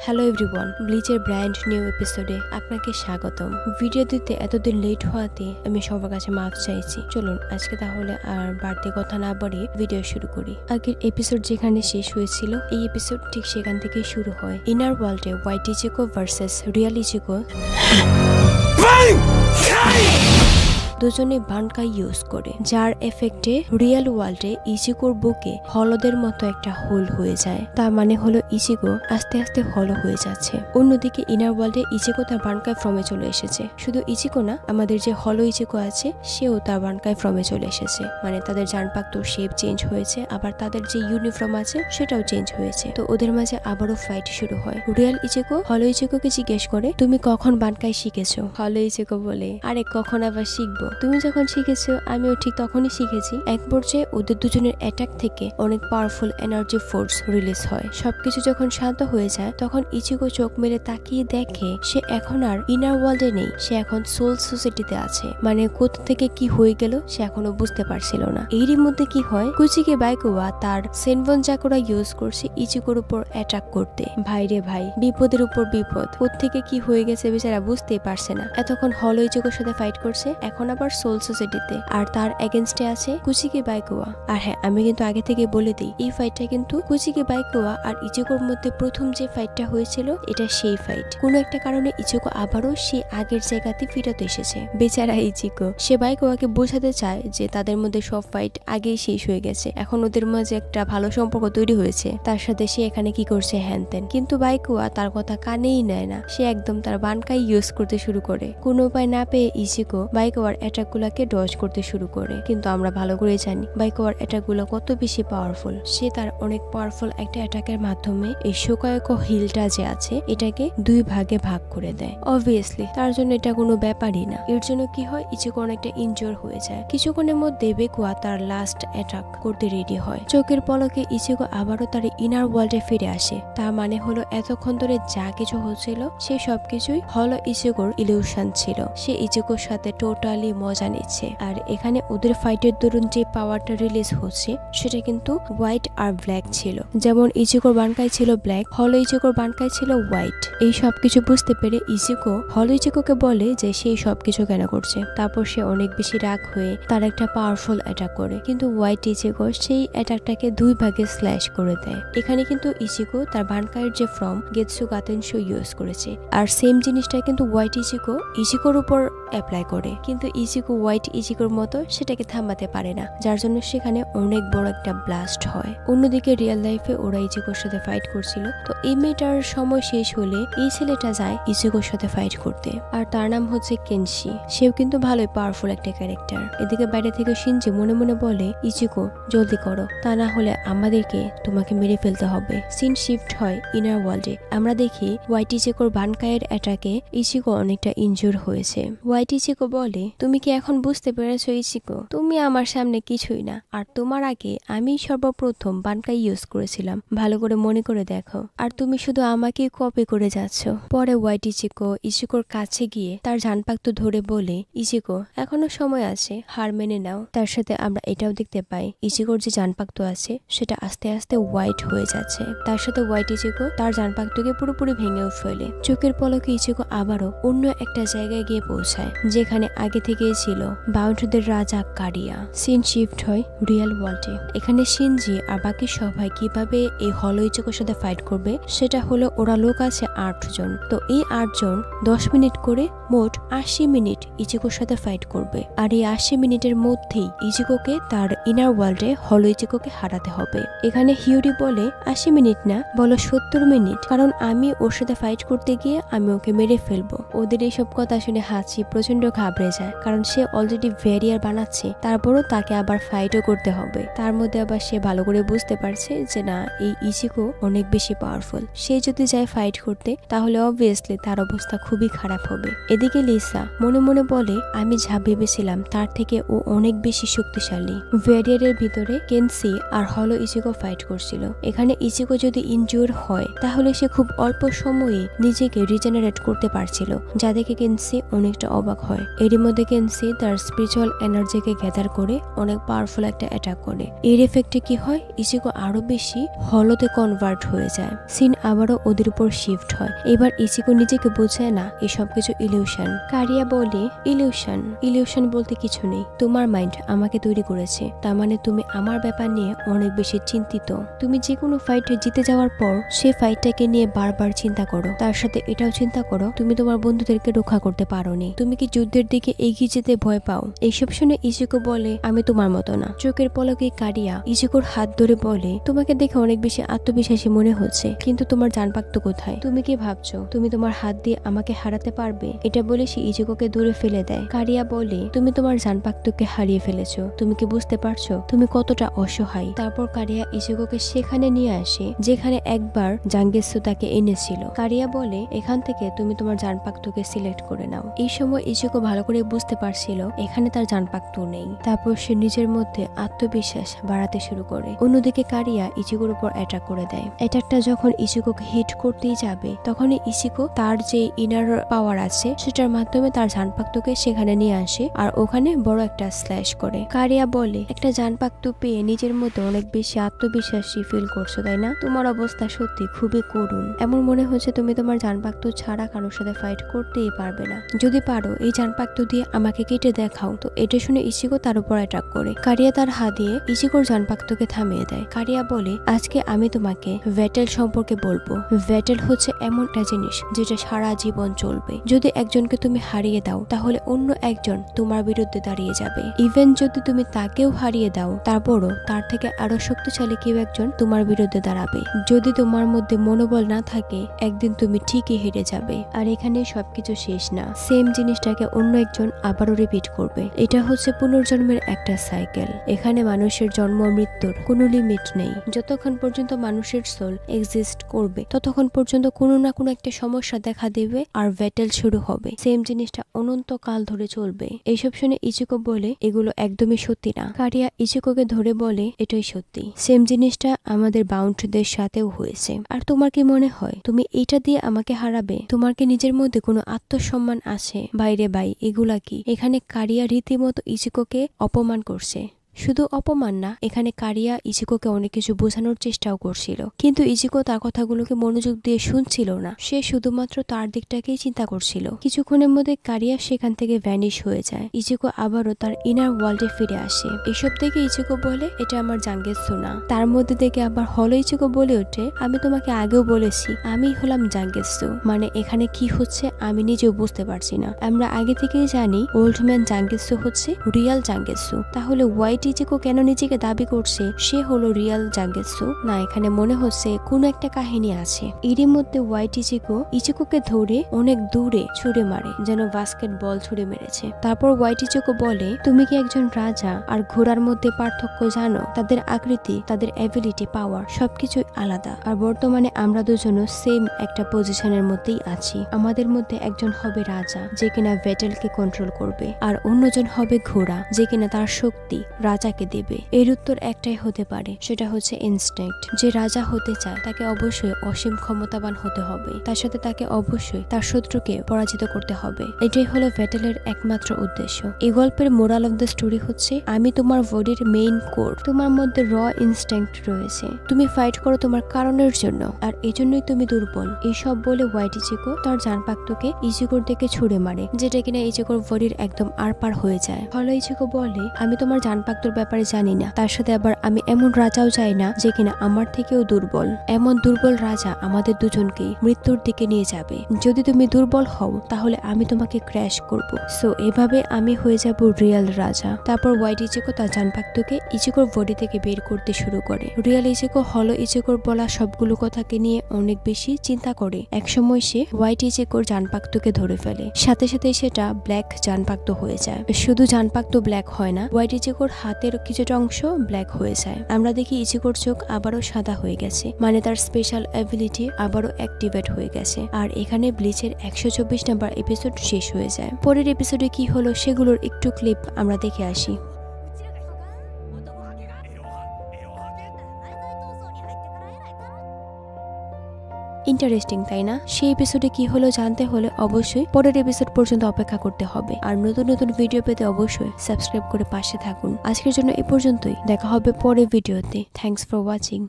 Hello everyone, ব্লিচের brand new এপিসোডে আপনাকে স্বাগতম। ভিডিও দিতে এতদিন লেট হওয়াতে আমি সবার কাছে মাফ চাইছি। চলুন আজকে তাহলে আর বাড়তি কথা না বাড়িয়ে ভিডিও শুরু করি। আগের এপিসোড যেখানে শেষ হয়েছিল, এই এপিসোড ঠিক সেখান থেকেই শুরু হয়। ইনার ওয়ার্ল্ডে হোয়াইট ইচিকো ভার্সেস রিয়েল ইচিকো দুজনে বানকাই ইউজ করে, যার এফেক্টে রিয়েল ওয়ার্ল্ডে ইচিকোর বুকে হলদের মতো একটা হোল হয়ে যায়। তার মানে হলো ইচিকো আস্তে আস্তে হলো হয়ে যাচ্ছে। অন্যদিকে ইনার ওয়ার্ল্ডে ইচিকো তার বানকাই ফর্মে চলে এসেছে। শুধু ইচিকো না, আমাদের যে হলো ইচিকো আছে সেও তার বানকাই ফর্মে চলে এসেছে। মানে তাদের জানপাক্তর শেপ চেঞ্জ হয়েছে, আবার তাদের যে ইউনিফর্ম আছে সেটাও চেঞ্জ হয়েছে। তো ওদের মাঝে আবারও ফাইট শুরু হয়। রিয়েল ইচিকো হলো ইচিকোকে জিজ্ঞেস করে, তুমি কখন বানকাই শিখেছো? হলো ইচিকো বলে, আরে কখন আবার শিখবো, তুমি যখন শিখেছো আমিও ঠিক তখনই শিখেছি। এক পর্যায়ে ওদের দুজনের অ্যাটাক থেকে অনেক পাওয়ারফুল এনার্জি ফোর্স রিলিজ হয়। সবকিছু যখন শান্ত হয়ে যায় তখন ইচিকো চোখ মেরে তাকিয়ে দেখে সে এখন আর ইনার ওয়ার্ল্ডে নেই, সে এখন সোল সোসাইটিতে আছে। মানে কোথা থেকে কি হয়ে গেল সে এখনো বুঝতে পারছিল না। এরই মধ্যে কি হয়, কুচিকে বাইকোয়া তার সেনবন জাকুরা ইউজ করছে ইচিকোর উপর অ্যাটাক করতে। ভাই রে ভাই, বিপদের উপর বিপদ, কোত্থেকে কি হয়ে গেছে বেচারা বুঝতেই পারছে না। এতক্ষণ হলো ইচিকোর সাথে ফাইট করছে, এখন আবার সোল সোসাইটিতে, আর তার এগেনস্টে আছে কুচিকে বাইকোয়া। আর হ্যাঁ, আমি কিন্তু আগে থেকে বলে দিই, এই ফাইটটা কিন্তু কুচিকে বাইকোয়া আর ইচিকোর মধ্যে প্রথম যে ফাইটটা হয়েছিল এটা সেই ফাইট। কোনো একটা কারণে ইচিকো আবারও সে আগের জায়গাতে ফিরত এসেছে। বেচারা ইচিকো সে বাইকোয়াকে বোঝাতে চায় যে তাদের মধ্যে সব ফাইট আগেই শেষ হয়ে গেছে, এখন ওদের মাঝে একটা ভালো সম্পর্ক তৈরি হয়েছে, তার সাথে সে এখানে কি করছে হ্যান ত্যান। কিন্তু বাইকোয়া তার কথা কানেই নেয় না, সে একদম তার বানকাই ইউজ করতে শুরু করে। কোনো উপায় না পেয়ে ইচিকো বাইকোয়ার অ্যাটাক গুলাকে ডজ করতে শুরু করে। কিন্তু আমরা ভালো করে জানি বাইকোয়ার অ্যাটাক গুলো কত বেশি পাওয়ারফুল। সে তার অনেক পাওয়ারফুল একটা অ্যাটাকের মাধ্যমে এই শোকায়কো হিলটা যে আছে এটাকে দুই ভাগে ভাগ করে দেয়। অবভিয়াসলি তার জন্য এটা কোনো ব্যাপারই না। এর জন্য কি হয়, ইচিকো অনেকটা ইনজোর হয়ে যায়। কিছুক্ষণের মধ্যে বেকুয়া তার লাস্ট অ্যাটাক করতে রেডি হয়। চোখের পলকে ইচিকো আবারও তার ইনার ওয়ার্ল্ডে ফিরে আসে। তার মানে হলো এতক্ষণ ধরে যা কিছু হচ্ছিল সে সবকিছুই হলো ইচিকোর ইলিউশন ছিল। সে ইচিকোর সাথে টোটালি মজা নিচ্ছে। আর এখানে ওদের ফাইটের দরুন যে পাওয়ারটা রিলিজ হচ্ছে সেটা কিন্তু হোয়াইট আর ব্ল্যাক ছিল। যেমন ইচিকোর বানকাই ছিল ব্ল্যাক, হলো ইচিকোর বানকাই ছিল হোয়াইট। এই সবকিছু বুঝতে পেরে ইচিকো হলো ইচিকোকে বলে যে সেই সবকিছু কেন করছে। তারপর সে অনেক বেশি রাগ হয়ে তার একটা পাওয়ারফুল অ্যাটাক করে, কিন্তু হোয়াইট ইচিকো সেই অ্যাটাকটাকে দুই ভাগে স্ল্যাশ করে দেয়। এখানে কিন্তু ইচিকো তার বানকাইয়ের যে ফর্ম গেটসু গাতেনশো ইউজ করেছে, আর সেম জিনিসটা কিন্তু হোয়াইট ইচিকো ইচিকোর উপর অ্যাপ্লাই করে। কিন্তু ইচিকো হোয়াইট ইচিকোর মতো সেটাকে থামাতে পারে না, যার জন্য সেখানে অনেক বড় একটা ব্লাস্ট হয়। অন্যদিকে রিয়েল লাইফে ওরা ইচিকোর সাথে ফাইট করছিল। তো এই মেয়েটার সময় শেষ হলে এই ছেলেটা যায় ইচিকোর সাথে ফাইট করতে, আর তার নাম হচ্ছে কেনশি। সেও কিন্তু ভালোই পাওয়ারফুল একটা ক্যারেক্টার। এদিকে বাইরে থেকে শিনজি মনে মনে বলে, ইচিকো জলদি করো, তা না হলে আমাদেরকে তোমাকে মেরে ফেলতে হবে। সিন শিফট হয় ইনার ওয়ার্ল্ডে। আমরা দেখি হোয়াইট ইচিকোর বানকাইয়ের অ্যাটাকে ইচিকো অনেকটা ইনজুর হয়েছে। হোয়াইট ইচিকো বলে, তুমি কি এখন বুঝতে পেরেছো ইচিকো, তুমি আমার সামনে কিছুই না, আর তোমার আগে আমি সর্বপ্রথম বানকাই ইউজ করেছিলাম, ভালো করে মনে করে দেখো, আর তুমি শুধু আমাকে কপি করে যাচ্ছ। পরে হোয়াইট ইচিকো ইচিকোর কাছে গিয়ে তার জানপাক্ত ধরে বলে, ইচিকো এখনো সময় আছে, হার মেনে নাও। তার সাথে আমরা এটাও দেখতে পাই ইচিকোর যে জানপাক্ত আছে সেটা আস্তে আস্তে হোয়াইট হয়ে যাচ্ছে। তার সাথে হোয়াইট ইচিকো তার জানপাক্তকে পুরোপুরি ভেঙেও ফেলে। চোখের পলকে ইচিকো আবারও অন্য একটা জায়গায় গিয়ে পৌঁছায়, যেখানে আগে থেকেই ছিল বাউন্ডদের রাজা কারিয়া। সিন শিফট হয় রিয়েল ওয়ার্ল্ডে। এখানে শিনজি আর বাকি সবাই কিভাবে এই হলো ইচিকোর সাথে ফাইট করবে সেটা হলো, ওরা লোক আছে 8 জন। তো এই 8 জন 10 মিনিট করে মোট 80 মিনিট ইচিকোর সাথে ফাইট করবে। আর এই 80 মিনিটের মধ্যেই ইচিকোকে তার ইনার ওয়ার্ল্ডে হলো ইচিকোকে হারাতে হবে। এখানে হিউরি বলে, 80 মিনিট না, বলো 70 মিনিট, কারণ আমি ওর সাথে ফাইট করতে গিয়ে আমি ওকে মেরে ফেলবো। ওদের এইসব কথা শুনে হাঁচি প্রচন্ড ঘাবড়ে যায়, কারণ সে অলরেডি ভ্যারিয়ার বানাচ্ছে, তারপরও তাকে আবার ফাইটও করতে হবে। তার মধ্যে আবার সে ভালো করে বুঝতে পারছে যে না, এই ইচিকো অনেক বেশি পাওয়ারফুল। সে যদি যায় ফাইট করতে তাহলে অবভিয়াসলি তার অবস্থা খুবই খারাপ হবে। এদিকে লিসা মনে মনে বলে, আমি যা ভেবেছিলাম তার থেকে ও অনেক বেশি শক্তিশালী। ভ্যারিয়ারের ভিতরে কেনসি আর হলো ইচিকো ফাইট করছিল। এখানে ইচিকো যদি ইনজুর হয় তাহলে সে খুব অল্প সময়ে নিজেকে রিজেনারেট করতে পারছিল, যা দেখে কেনসি অনেকটা অবাক হয়। এরই মধ্যে ক্যান সি তার স্পিরিচুয়াল এনার্জিকে গ্যাদার করে অনেক পাওয়ারফুল একটা অ্যাটাক করে। এর এফেক্টে কি হয়, ইচিকো আরো বেশি হলোতে কনভার্ট হয়ে যায়। সিন আবারও ওদের উপর শিফট হয়। এবার ইচিকো নিজেকে বোঝে না এসব কিছু ইলিউশন। কারিয়া বলে ইলিউশন বলতে কিছু নেই, তোমার মাইন্ড আমাকে তৈরি করেছে। তার মানে তুমি আমার ব্যাপার নিয়ে অনেক বেশি চিন্তিত। তুমি যে কোনো ফাইটে জিতে যাওয়ার পর সে ফাইটটাকে নিয়ে বারবার চিন্তা করো। তার সাথে এটাও চিন্তা করো তুমি তোমার বন্ধুদেরকে রক্ষা করতে পারোনি। তুমি কি যুদ্ধের দিকে এগিয়ে যেতে ভয় পাও? এইসব শুনে ইচিকো বলে আমি তোমার মতো না। চোখের পলকে কারিয়া ইচিকোর হাত ধরে বলে তোমাকে দেখে অনেক বেশি আত্মবিশ্বাসী মনে হচ্ছে, কিন্তু তোমার জানপাক্ত কোথায়? তুমি কি ভাবছো তুমি তোমার হাত দিয়ে আমাকে হারাতে পারবে? এটা বলে সে ইচিকোকে দূরে ফেলে দেয়। কারিয়া বলে তুমি তোমার জানপাক্তকে হারিয়ে ফেলেছো, তুমি কি বুঝতে পারছো তুমি কতটা অসহায়? তারপর কারিয়া ইচিকোকে সেখানে নিয়ে আসে যেখানে একবার জাঙ্গেসু তাকে এনেছিল। কারিয়া বলে এখান থেকে তুমি তোমার জানপাক্তকে সিলেক্ট করে নাও। এই সময় ইচিকো ভালো করে বুঝতে পারছিল এখানে তার জানপাক্ত নেই। তারপর সে নিজের মধ্যে আত্মবিশ্বাস বাড়াতে শুরু করে। অন্যদিকে কারিয়া ইচিকোর উপর অ্যাটাক করে দেয়। অ্যাটাকটা যখন ইচিকোকে হিট করতেই যাবে তখনই ইচিকো তার যে ইনার পাওয়ার আছে সেটার মাধ্যমে তার জানপাক্তকে সেখানে নিয়ে আসে আর ওখানে বড় একটা স্ল্যাশ করে। কারিয়া বলে একটা জানপাক্ত পেয়ে নিজের মধ্যে অনেক বেশি আত্মবিশ্বাসী ফিল করছো তাই না? তোমার অবস্থা সত্যি খুবই করুণ। এমন মনে হচ্ছে তুমি তোমার জানপাক্ত ছাড়া কারোর সাথে ফাইট করতেই পারবে না। যদি পারো এই জানপাক্ত দিয়ে আমাকে কেটে দেখাও। তো এটা শুনে ইচিকো তার উপর অ্যাটাক করে। কারিয়া তার হাত দিয়ে ইচিকোর জানপাক্তকে থামিয়ে দেয়। কারিয়া বলে আজকে আমি তোমাকে ভেটেল সম্পর্কে বলবো। ভেটেল হচ্ছে এমন একটা জিনিস যেটা সারা জীবন চলবে। যদি একজনকে তুমি হারিয়ে দাও তাহলে অন্য একজন তোমার বিরুদ্ধে দাঁড়িয়ে যাবে। ইভেন যদি তুমি তাকেও হারিয়ে দাও তারপরও তার থেকে আরো শক্তিশালী কেউ একজন তোমার বিরুদ্ধে দাঁড়াবে। যদি তোমার মধ্যে মনোবল না থাকে একদিন তুমি ঠিকই হেরে যাবে। আর এখানে সবকিছু শেষ না, সেম জিনিসটাকে অন্য একজন আবারও রিপিট করবে। এটা হচ্ছে পুনর্জন্মের একটা সাইকেল। এখানে মানুষের জন্ম মৃত্যুর কোনো লিমিট নেই। যতক্ষণ পর্যন্ত মানুষের সোল এক্সিস্ট করবে ততক্ষণ পর্যন্ত কোনো না কোনো একটা সমস্যা দেখা দেবে আর ভেটেল শুরু হবে। সেম জিনিসটা অনন্তকাল ধরে চলবে। এইসব শুনে ইচিকো বলে এগুলো একদমই সত্যি না। কারিয়া ইচিকোকে ধরে বলে এটাই সত্যি। সেম জিনিসটা আমাদের বাউন্ডদের সাথেও হয়েছে। আর তোমার কি মনে হয় তুমি এটা দিয়ে আমাকে হারাবে? তোমার কি নিজের মধ্যে কোনো আত্মসম্মান আছে? বাইরে বাই এগুলা কি? এখানে কারিয়া রীতিমতো ইচিকোকে অপমান করছে। শুধু অপমান না, এখানে কারিয়া ইচিকোকে অনেক কিছু বোঝানোর চেষ্টাও করছিল, কিন্তু ইচিকো তার কথাগুলোকে মনোযোগ দিয়ে শুনছিল না। সে শুধুমাত্র তার দিকটাকেই চিন্তা করছিল। কিছুক্ষণের মধ্যে কারিয়া সেখান থেকে ভ্যানিশ হয়ে যায়। ইচিকো আবারও তার ইনার ওয়ার্ল্ডে ফিরে আসে। এসব দেখে ইচিকো বলে এটা আমার জাঙ্গেৎসু না। তার মধ্যে থেকে আবার হলো ইচিকো বলে ওঠে আমি তোমাকে আগেও বলেছি আমি হলাম জাঙ্গেৎসু। মানে এখানে কি হচ্ছে আমি নিজেও বুঝতে পারছি না। আমরা আগে থেকেই জানি ওল্ড ম্যান জাঙ্গেৎসু হচ্ছে রিয়াল জাঙ্গেৎসু। তাহলে হোয়াইট ইচিকো কেন নিজেকে দাবি করছে সে হলো রিয়াল জাঙ্গেৎসু? না, এখানে মনে হচ্ছে কোনো একটা কাহিনী আছে। এরই মধ্যে হোয়াইট ইচিকোকে ধরে অনেক দূরে ছুড়ে মারে, যেন বাস্কেট বল ছুড়ে মেরেছে। তারপর হোয়াইট ইচিকো বলে তুমি কি একজন রাজা আর ঘোড়ার মধ্যে পার্থক্য জানো? তাদের আকৃতি, তাদের এবিলিটি, পাওয়ার সবকিছুই আলাদা। আর বর্তমানে আমরা দুজনও সেম একটা পজিশনের মধ্যেই আছি। আমাদের মধ্যে একজন হবে রাজা যে কিনা ভেটেলকে কন্ট্রোল করবে, আর অন্যজন হবে ঘোড়া যে কিনা তার শক্তি রাজাকে দেবে। এর উত্তর একটাই হতে পারে, সেটা হচ্ছে ইনস্টিংক্ট। যে রাজা হতে চায় তাকে অবশ্যই অসীম ক্ষমতাবান হতে হবে, তার সাথে তাকে অবশ্যই তার শত্রুকে পরাজিত করতে হবে। এটাই হলো ভেটেলের একমাত্র উদ্দেশ্য। এই গল্পের মোরাল অফ দ্য স্টোরি হচ্ছে আমি তোমার বডির মেইন কোর। তোমার মধ্যে র ইনস্টিংক্ট রয়েছে। তুমি ফাইট করো তোমার কারণের জন্য, আর এজন্যই তুমি দুর্বল। এইসব বলে হোয়াইট ইচিকো তার জানপাক্তকে ইচিকোর দিকে ছুড়ে মারে, যেটা কিনা ইচিকোর বডির একদম আরপার হয়ে যায়। হলো ইচিকো বলে আমি তোমার জানপাক্তর ব্যাপারে জানি না, তার সাথে আবার আমি এমন রাজাও চাই না যে কিনা আমার থেকেও দুর্বল। এমন দুর্বল রাজা আমাদের দুজনকেই মৃত্যুর দিকে নিয়ে যাবে। যদি তুমি দুর্বল হও তাহলে আমি তোমাকে ক্র্যাশ করব। সো এভাবে আমি হয়ে যাব রিয়েল রাজা। তারপর হোয়াইট ইচিকো তার জানপাক্তকে ইচিকোর বডি থেকে বের করতে শুরু করে। রিয়েল ইচিকো হলো ইচিকোর বলা সবগুলো কথাকে নিয়ে অনেক বেশি চিন্তা করে। একসময় সে হোয়াইট ইচিকোর জানপাক্তকে ধরে ফেলে, সাথে সাথে সেটা ব্ল্যাক জানপাক্ত হয়ে যায়। শুধু জানপাক্ত ব্ল্যাক হয় না, হোয়াইট ইচিকোর হাতের কিছুটা অংশ ব্ল্যাক হয়ে যায়। আমরা দেখি ইচিকোর চোখ আবারও সাদা হয়ে গেছে, মানে তার স্পেশাল অ্যাবিলিটি আবারও অ্যাক্টিভেট হয়ে গেছে। আর এখানে ব্লিচের 124 নম্বর এপিসোড শেষ হয়ে যায়। পরের এপিসোডে কি হলো সেগুলোর একটু ক্লিপ আমরা দেখে আসি। ইন্টারেস্টিং, তাই না? সেই এপিসোডে কি হলো জানতে হলে অবশ্যই পরের এপিসোড পর্যন্ত অপেক্ষা করতে হবে। আর নতুন নতুন ভিডিও পেতে অবশ্যই সাবস্ক্রাইব করে পাশে থাকুন। আজকের জন্য এ পর্যন্তই, দেখা হবে পরের ভিডিওতে। Thanks for watching.